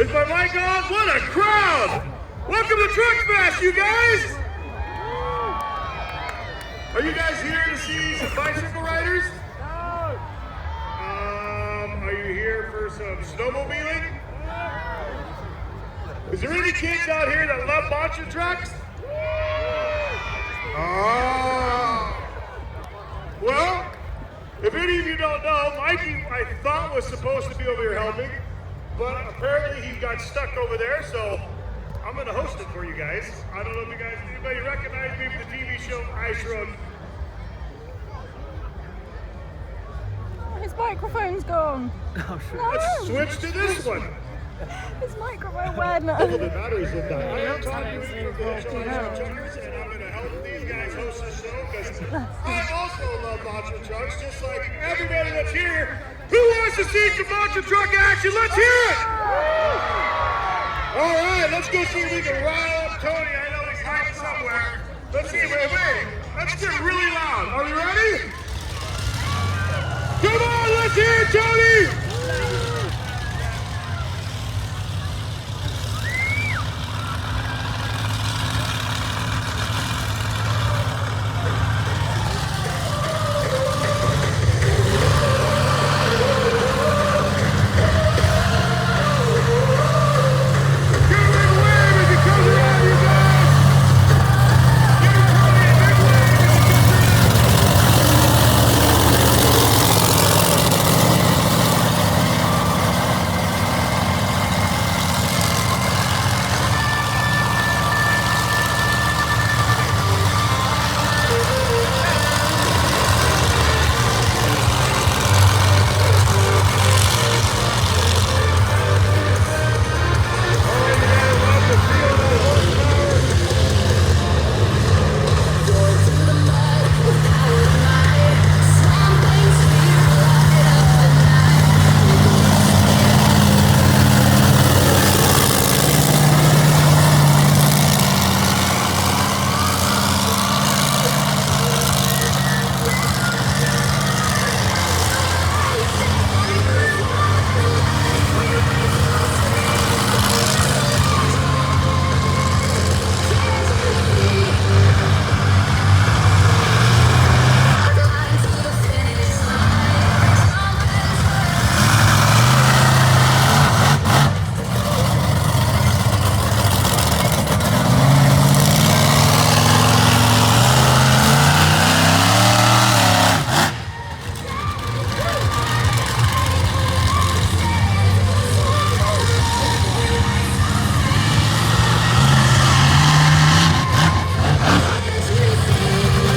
Is my mic on? What a crowd! Welcome to Truckfest, you guys! Are you guys here to see some bicycle riders? Are you here for some snowmobiling? Is there any kids out here that love monster trucks? Well, if any of you don't know, Mikey, I thought was supposed to be over here helping, but apparently he got stuck over there, so I'm going to host it for you guys. I don't know if you guys, anybody recognize me from the TV show Ice Road? His microphone's gone. Oh, sure. No. Let's switch to this one. His microphone went. All the batteries in that. I am Todd Dewey from the show Truckers, and I'm going to help these guys host the show because I also love monster trucks, just like everybody that's here. Who wants to see some monster truck action? Let's hear it! All right, let's go see if we can rile up Tony. I know he's hiding somewhere. Let's see. Wait. Let's get really loud. Are we ready? Come on, let's hear it, Tony!